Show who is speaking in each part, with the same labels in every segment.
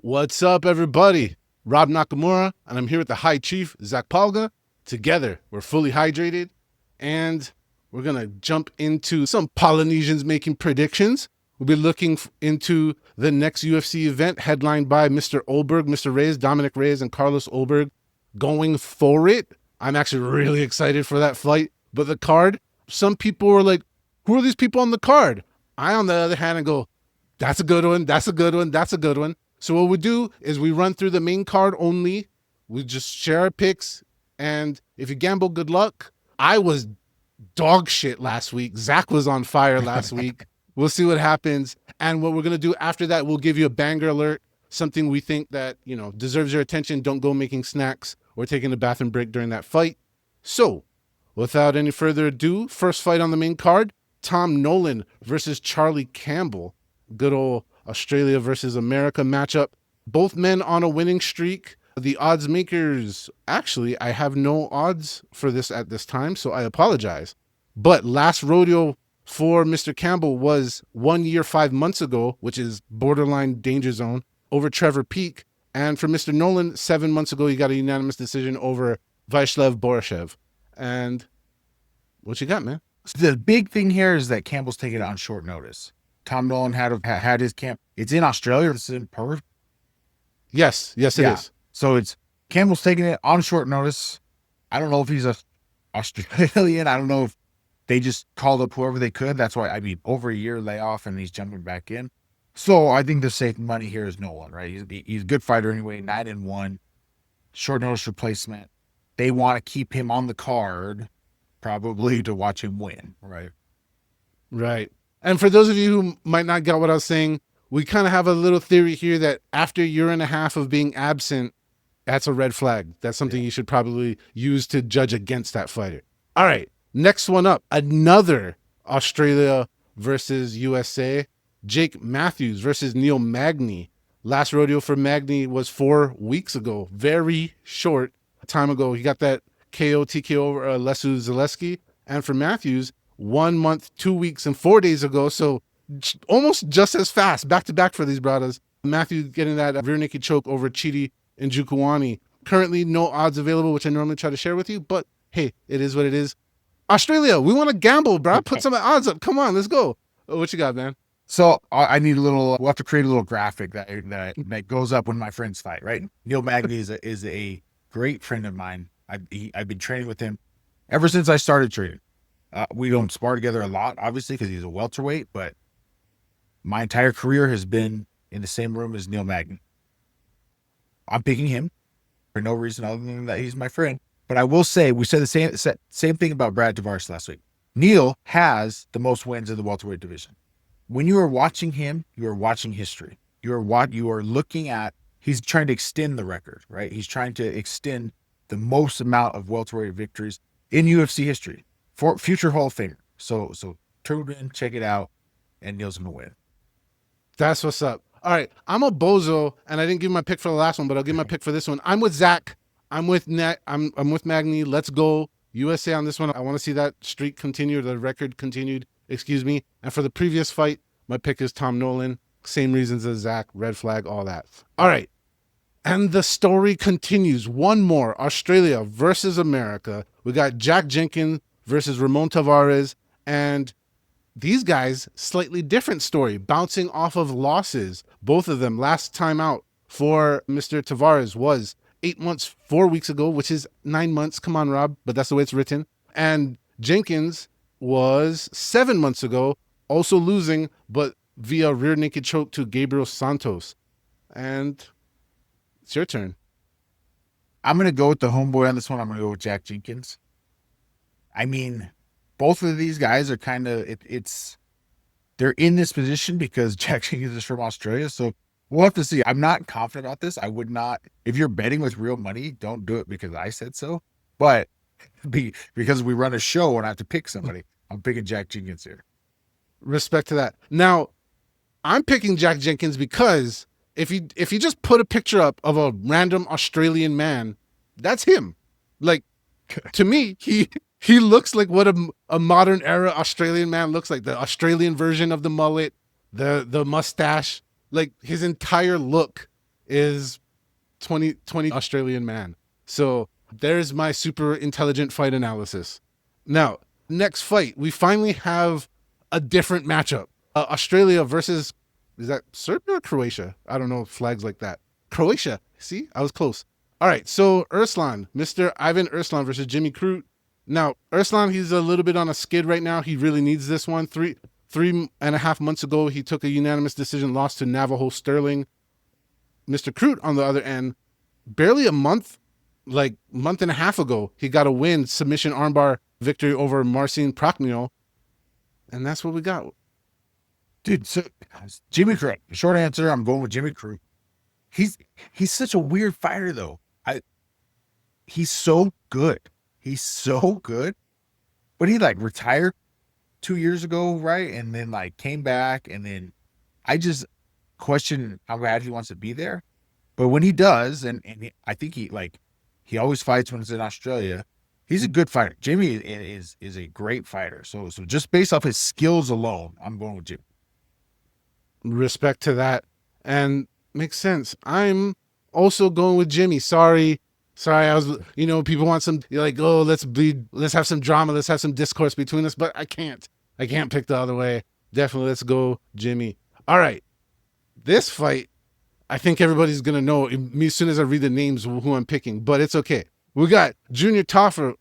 Speaker 1: What's up, everybody? Rob Nakamura, and I'm here with the High Chief, Zac Pauga. Together, we're fully hydrated, and we're going to jump into some Polynesians making predictions. We'll be looking into the next UFC event headlined by Mr. Olberg, Mr. Reyes, Dominic Reyes, and Carlos Olberg going for it. I'm actually really excited for that fight. But the card, some people were like, who are these people on the card? I, on the other hand, go, that's a good one, that's a good one, that's a good one. So what we do is we run through the main card only. We just share our picks. And if you gamble, good luck. I was dog shit last week. Zach was on fire last week. We'll see what happens. And what we're going to do after that, we'll give you a banger alert, something we think that, deserves your attention. Don't go making snacks or taking a bathroom break during that fight. So without any further ado, first fight on the main card, Tom Nolan versus Charlie Campbell. Good old Australia versus America matchup. Both men on a winning streak. The odds makers, actually, I have no odds for this at this time, so I apologize. But last rodeo for Mr. Campbell was 1 year, 5 months ago, which is borderline danger zone, over Trevor Peek. And for Mr. Nolan, 7 months ago, he got a unanimous decision over Vaishlev Borashev. And what you got, man?
Speaker 2: The big thing here is that Campbell's taking it on short notice. Tom Nolan had his camp. It's in Australia. This is in Perth.
Speaker 1: Yes, it is.
Speaker 2: So it's Campbell's taking it on short notice. I don't know if he's Australian. I don't know if they just called up whoever they could. That's why, over a year layoff and he's jumping back in. So I think the safe money here is Nolan, right? He's a good fighter anyway, 9-1, short notice replacement. They want to keep him on the card, probably to watch him win, right?
Speaker 1: Right. And for those of you who might not get what I was saying, we kind of have a little theory here that after a year and a half of being absent, that's a red flag. That's something you should probably use to judge against that fighter. All right. Next one up, another Australia versus USA. Jake Matthews versus Neil Magny. Last rodeo for Magny was 4 weeks ago. Very short time ago. He got that KO TKO over Lesu Zaleski. And for Matthews, 1 month, 2 weeks, and 4 days ago. So almost just as fast, back to back for these brothers. Matthews getting that rear naked choke over Chidi Njokuani. Currently no odds available, which I normally try to share with you, but hey, it is what it is. Australia, we want to gamble, bro. Put some odds up. Come on, let's go. What you got, man?
Speaker 2: So I need we'll have to create a little graphic that goes up when my friends fight, right? Neil Magny is a great friend of mine. I've been training with him ever since I started training. We don't spar together a lot, obviously, because he's a welterweight, but my entire career has been in the same room as Neil Magny. I'm picking him for no reason other than that he's my friend. But I will say, we said the same thing about Brad Tavares last week. Neil has the most wins in the welterweight division. When you are watching him, you are watching history. You are looking at, he's trying to extend the record, right? He's trying to extend the most amount of welterweight victories in UFC history for future Hall of Famer. So tune in, check it out, and Neil's going to win.
Speaker 1: That's what's up. All right, I'm a bozo, and I didn't give my pick for the last one, but I'll give my pick for this one. I'm with Zach. I'm with Magny. Let's go USA on this one. I want to see that streak continue, the record continued, And for the previous fight, my pick is Tom Nolan. Same reasons as Zach, red flag, all that. All right. And the story continues. One more, Australia versus America. We got Jack Jenkins versus Ramon Tavares. And these guys, slightly different story, bouncing off of losses. Both of them, last time out for Mr. Tavares was 8 months, 4 weeks ago, which is 9 months. Come on, Rob, but that's the way it's written. And Jenkins was 7 months ago, also losing, but via rear naked choke to Gabriel Santos. And it's your turn.
Speaker 2: I'm going to go with the homeboy on this one. I'm going to go with Jack Jenkins. Both of these guys are kind of, they're in this position because Jack Jenkins is from Australia. So we'll have to see. I'm not confident about this. I would not, if you're betting with real money, don't do it because I said so. But because we run a show and I have to pick somebody, I'm picking Jack Jenkins here.
Speaker 1: Respect to that. Now, I'm picking Jack Jenkins because if you just put a picture up of a random Australian man, that's him. Like, to me, he looks like what a modern era Australian man looks like. The Australian version of the mullet, the mustache, like his entire look is 20 Australian man. So there's my super intelligent fight analysis. Now, next fight, we finally have a different matchup. Australia versus, is that Serbia or Croatia? I don't know flags like that. Croatia. See, I was close. All right, so Urslan, Mr. Ivan Urslan versus Jimmy Crute. Now, Urslan, he's a little bit on a skid right now. He really needs this one. 3.5 months ago, he took a unanimous decision loss to Navajo Sterling. Mr. Crute, on the other end, barely a month, like month and a half ago, he got a win, submission armbar victory over Marcin Prachnio. And that's what we got.
Speaker 2: Dude, so Jimmy Crute. Short answer, I'm going with Jimmy Crute. He's such a weird fighter, though. He's so good. He's so good. But he like retired 2 years ago, right? And then like came back, and then I just question how bad he wants to be there. But when he does, and I think he always fights when it's in Australia. He's a good fighter. Jimmy is a great fighter. So just based off his skills alone, I'm going with Jimmy.
Speaker 1: Respect to that, and makes sense. I'm also going with Jimmy. Sorry, I was, people want some, you're like, oh, let's have some drama, let's have some discourse between us, but I can't pick the other way. Definitely, let's go Jimmy. All right, this fight, I think everybody's gonna know as soon as I read the names who I'm picking, but it's okay. We got Junior Taffa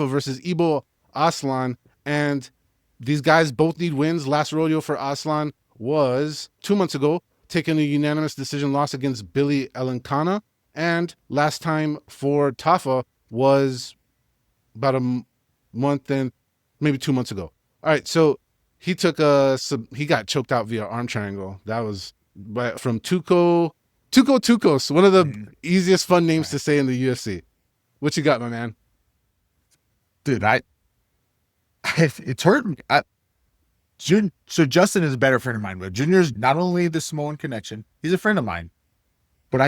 Speaker 1: versus Ibo Aslan, and these guys both need wins. Last rodeo for Aslan was 2 months ago, taking a unanimous decision loss against Billy Elenkana, and last time for Taffa was about a month and maybe 2 months ago. All right, so he he got choked out via arm triangle. That was from Tukos, one of the easiest fun names to say in the UFC. What you got, my man?
Speaker 2: Dude, it's hurt me. So Justin is a better friend of mine, but Junior's not only the Samoan connection, he's a friend of mine, but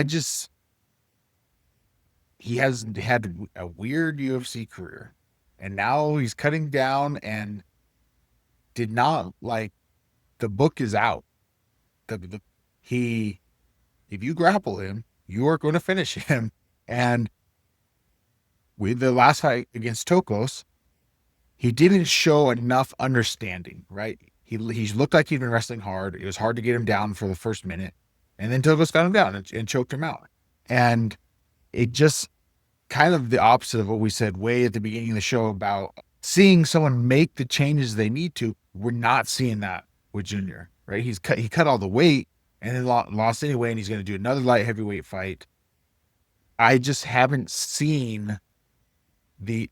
Speaker 2: he has had a weird UFC career, and now he's cutting down and did not the book is out. If you grapple him, you are going to finish him. And with the last fight against Tokos, he didn't show enough understanding, right? He looked like he'd been wrestling hard. It was hard to get him down for the first minute. And then Tokos got him down and choked him out. And it just kind of the opposite of what we said way at the beginning of the show about seeing someone make the changes they need to. We're not seeing that with Junior, right? He cut all the weight and then lost anyway, and he's going to do another light heavyweight fight. I just haven't seen the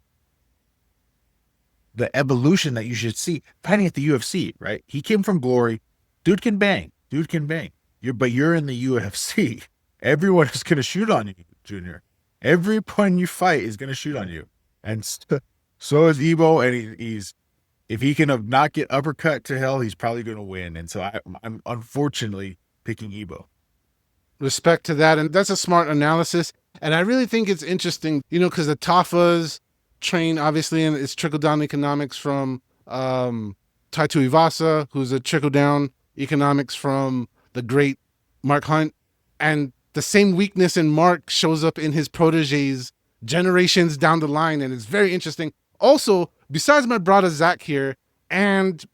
Speaker 2: evolution that you should see fighting at the UFC, right? He came from Glory. Dude can bang. But you're in the UFC. Everyone is going to shoot on you, Junior. Everyone you fight is going to shoot on you. And so is Ibo, and he's if he can not get uppercut to hell, he's probably going to win. And so I'm unfortunately picking Ibo.
Speaker 1: Respect to that. And that's a smart analysis. And I really think it's interesting, because the Taffas train, obviously, and it's trickle-down economics from Taito Ivasa, who's a trickle-down economics from the great Mark Hunt. And the same weakness in Mark shows up in his proteges generations down the line, and it's very interesting. Also, besides my brother Zach here and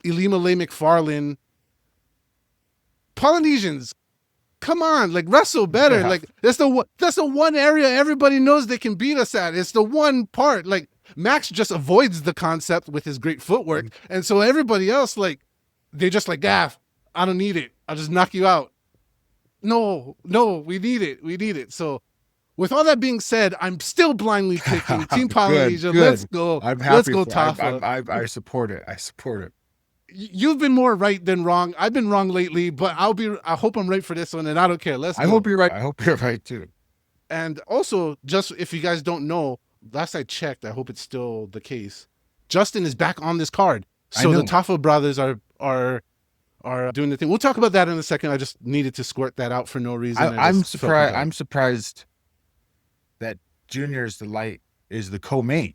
Speaker 1: Ilima Lay McFarlane, Polynesians, come on, wrestle better.
Speaker 2: Yeah.
Speaker 1: That's the one area everybody knows they can beat us at. It's the one part. Max just avoids the concept with his great footwork, and so everybody else they just I don't need it. I'll just knock you out. No, we need it. So, with all that being said, I'm still blindly picking Team Polynesia.
Speaker 2: Good.
Speaker 1: Let's go.
Speaker 2: I'm happy.
Speaker 1: Let's go, Taffa.
Speaker 2: I support it.
Speaker 1: You've been more right than wrong. I've been wrong lately, but I hope I'm right for this one, and I don't care. Let's go.
Speaker 2: I hope you're right. I hope you're right too.
Speaker 1: And also, just if you guys don't know, last I checked, I hope it's still the case, Justin is back on this card. So the Taffa brothers are doing the thing. We'll talk about that in a second. I just needed to squirt that out for no reason.
Speaker 2: I'm surprised that Junior is the co-main.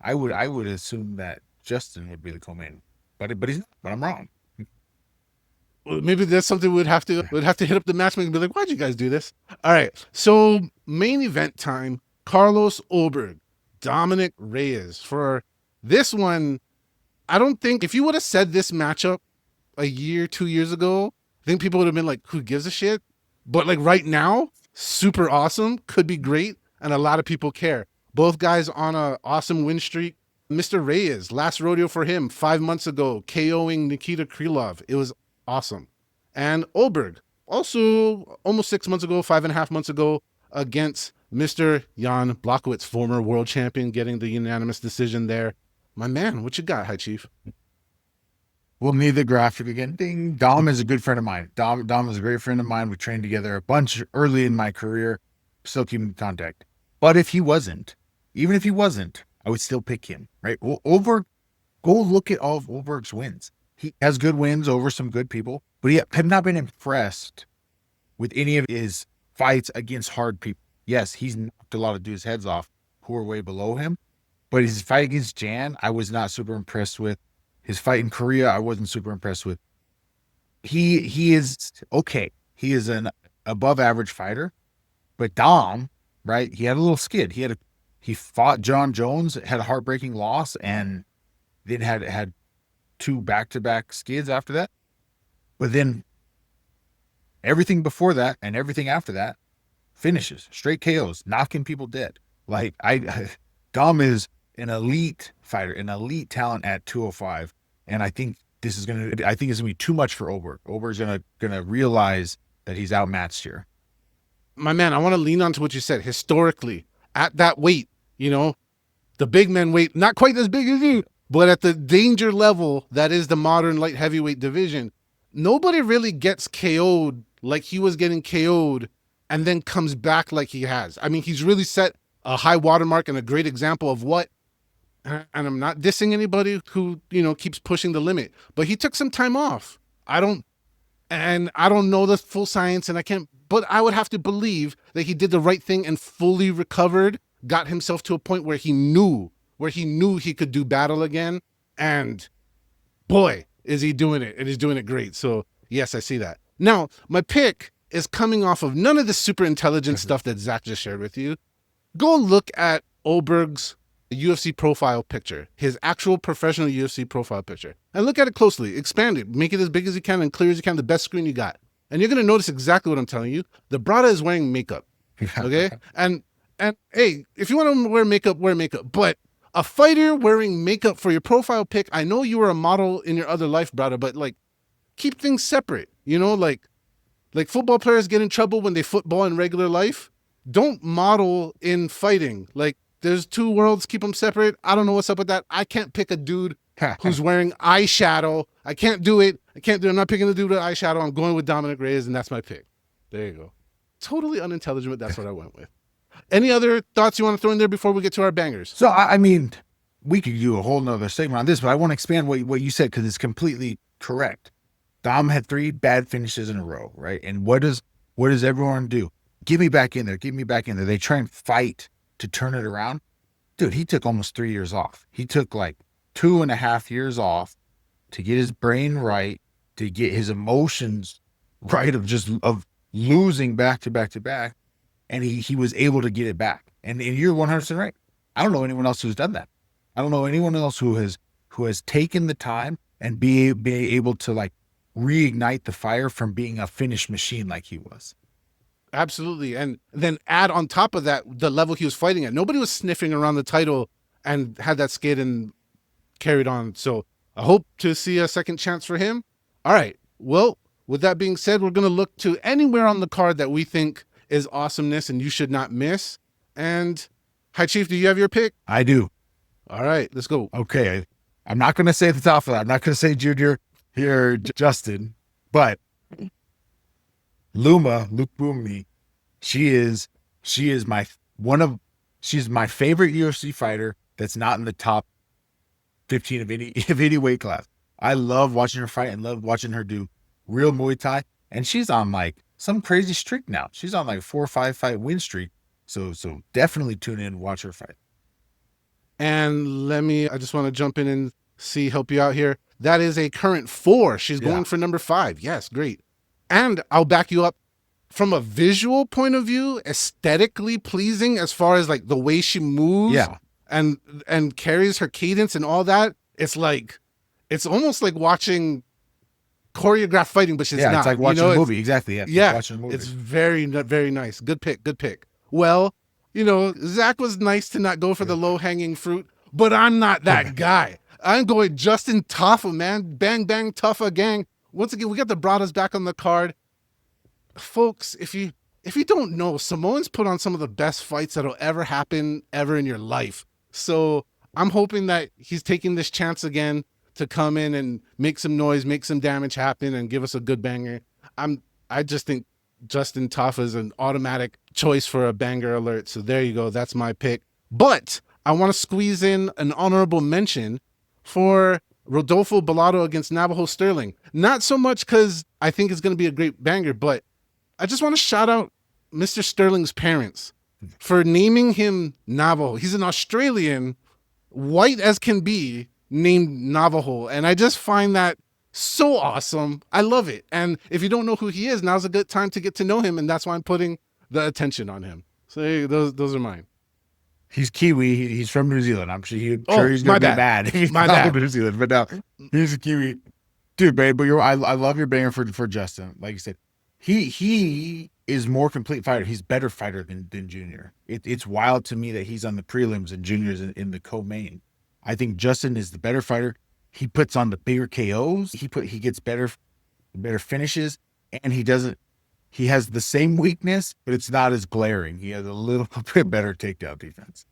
Speaker 2: I would assume that Justin would be the co-main, but he's not. But I'm wrong.
Speaker 1: Maybe that's something we'd have to hit up the matchmaker and be like, why'd you guys do this? All right. So main event time, Carlos Ulberg, Dominic Reyes. For this one, I don't think if you would have said this matchup a year, 2 years ago, I think people would have been like, who gives a shit? But like right now, super awesome, could be great, and a lot of people care. Both guys on a awesome win streak. Mr. Reyes, last rodeo for him 5 months ago, KOing Nikita Krylov. It was awesome. And Ulberg, also almost 6 months ago, 5.5 months ago, against Mr. Jan Blachowicz, former world champion, getting the unanimous decision there. My man, what you got, High Chief?
Speaker 2: We'll need the graphic again. Ding. Dom is a good friend of mine. Dom is a great friend of mine. We trained together a bunch early in my career. Still keep in contact. But if he wasn't, even if he wasn't, I would still pick him, right? Well, go look at all of Ulberg's wins. He has good wins over some good people, but he have not been impressed with any of his fights against hard people. Yes, he's knocked a lot of dudes' heads off who are way below him, but his fight against Jan, I was not super impressed with. His fight in Korea, I wasn't super impressed with. He is okay. He is an above average fighter, but Dom, right? He had a little skid. He fought John Jones, had a heartbreaking loss, and then had two back-to-back skids after that. But then everything before that and everything after that finishes, straight KOs, knocking people dead. Like Dom is an elite fighter, an elite talent at 205, and I think it's gonna be too much for Ulberg. Ulberg's gonna realize that he's outmatched here.
Speaker 1: My man, I want to lean on to what you said. Historically, at that weight, the big men weight, not quite as big as you, but at the danger level that is the modern light heavyweight division, nobody really gets KO'd like he was getting KO'd and then comes back like he has. I mean, he's really set a high watermark and a great example of what, and I'm not dissing anybody who, keeps pushing the limit, but he took some time off. I don't know the full science, but I would have to believe that he did the right thing and fully recovered, got himself to a point where he knew he could do battle again. And boy, is he doing it, and he's doing it great. So yes, I see that. Now, my pick is coming off of none of the super intelligent stuff that Zach just shared with you. Go look at Ulberg's UFC profile picture, his actual professional UFC profile picture, and look at it closely, expand it, make it as big as you can and clear as you can, the best screen you got. And you're going to notice exactly what I'm telling you. The brother is wearing makeup. Okay. and hey, if you want to wear makeup, wear makeup. But a fighter wearing makeup for your profile pic, I know you were a model in your other life, brother, but like, keep things separate. Like football players get in trouble when they football in regular life. Don't model in fighting. Like, there's two worlds, keep them separate. I don't know what's up with that. I can't pick a dude who's wearing eyeshadow. I can't do it. I'm not picking the dude with eyeshadow. I'm going with Dominic Reyes, and that's my pick. There you go. Totally unintelligent, but that's what I went with. Any other thoughts you want to throw in there before we get to our bangers?
Speaker 2: So, I mean, we could do a whole nother segment on this, but I want to expand what you said because it's completely correct. Dom had 3 bad finishes in a row, right? And what does everyone do? Get me back in there. They try and fight to turn it around. Dude, he took almost 3 years off. He took like 2.5 years off to get his brain right, to get his emotions right of losing back to back to back. And he was able to get it back. And you're 100% right. I don't know anyone else who's done that. I don't know anyone else who has taken the time and be able to like reignite the fire from being a finished machine like he was.
Speaker 1: Absolutely. And then add on top of that the level he was fighting at. Nobody was sniffing around the title and had that skid and carried on. So I hope to see a second chance for him. All right. Well, with that being said, we're going to look to anywhere on the card that we think is awesomeness and you should not miss. And High Chief, do you have your pick?
Speaker 2: I do.
Speaker 1: All right, let's go.
Speaker 2: Okay. I'm not going to say at the top of that. I'm not going to say Junior here, Justin, but Luke Boomy, she's my favorite UFC fighter that's not in the top 15 of any weight class. I love watching her fight and love watching her do real Muay Thai. And she's on like some crazy streak now. She's on like a 4 or 5 fight win streak. So definitely tune in and watch her fight.
Speaker 1: And I just want to jump in and help you out here. That is a current 4. She's
Speaker 2: Yeah.
Speaker 1: going for number 5. Yes, great. And I'll back you up from a visual point of view, aesthetically pleasing as far as like the way she moves
Speaker 2: Yeah.
Speaker 1: and carries her cadence and all that. It's like, it's almost like watching choreographed fighting, but she's not.
Speaker 2: It's like watching a movie. Exactly. Yeah.
Speaker 1: Yeah,
Speaker 2: Watching a movie.
Speaker 1: it's very, very nice. Good pick. Good pick. Well, Zach was nice to not go for the low-hanging fruit, but I'm not that guy. I'm going Justin Taffa, man. Bang, bang, Taffa gang. Once again, we got the Bradas back on the card. Folks, if you don't know, Samoans put on some of the best fights that'll ever happen ever in your life. So I'm hoping that he's taking this chance again to come in and make some noise, make some damage happen, and give us a good banger. I just think Justin Taffa is an automatic choice for a banger alert. So there you go. That's my pick. But I want to squeeze in an honorable mention for Rodolfo Bellato against Navajo Sterling. Not so much because I think it's going to be a great banger, but I just want to shout out Mr. Sterling's parents for naming him Navajo. He's an Australian, white as can be, named Navajo. And I just find that so awesome. I love it. And if you don't know who he is, now's a good time to get to know him. And that's why I'm putting the attention on him. So hey, those are mine.
Speaker 2: He's Kiwi. He's from New Zealand. I'm sure, he's
Speaker 1: my
Speaker 2: going to be
Speaker 1: bad.
Speaker 2: mad. He's
Speaker 1: My
Speaker 2: not
Speaker 1: bad.
Speaker 2: from New Zealand, but no, he's a Kiwi. Dude, babe, but I love your banger for Justin. Like you said, he is more complete fighter. He's better fighter than Junior. It's wild to me that he's on the prelims and Junior's in the co-main. I think Justin is the better fighter. He puts on the bigger KOs. He gets better finishes, and he has the same weakness, but it's not as glaring. He has a little bit better takedown defense.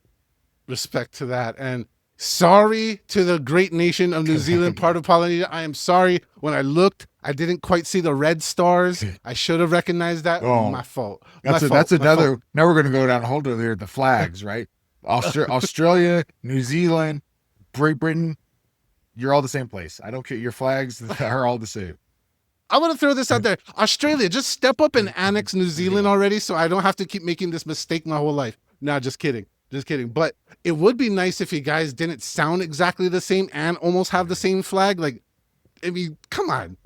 Speaker 1: Respect to that. And sorry to the great nation of New Zealand, part of Polynesia. I am sorry. When I looked, I didn't quite see the red stars. I should have recognized that.
Speaker 2: Oh,
Speaker 1: my fault.
Speaker 2: That's another. Now we're going to go down a whole other the flags, right? Australia, New Zealand, Great Britain. You're all the same place. I don't care. Your flags are all the same.
Speaker 1: I want to throw this out there. Australia, just step up and annex New Zealand already so I don't have to keep making this mistake my whole life. Nah, just kidding. Just kidding. But it would be nice if you guys didn't sound exactly the same and almost have the same flag. Like, I mean, come on.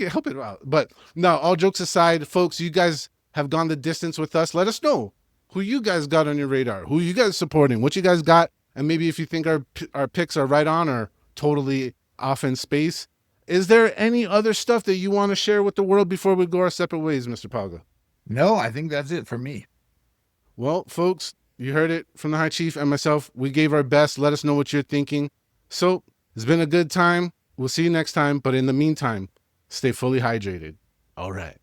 Speaker 1: Help it out. But no, all jokes aside, folks, you guys have gone the distance with us. Let us know who you guys got on your radar. Who you guys supporting? What you guys got? And maybe if you think our picks are right on or totally off in space. Is there any other stuff that you want to share with the world before we go our separate ways, Mr. Pauga?
Speaker 2: No, I think that's it for me.
Speaker 1: Well, folks, you heard it from the High Chief and myself. We gave our best. Let us know what you're thinking. So it's been a good time. We'll see you next time. But in the meantime, stay fully hydrated. All right.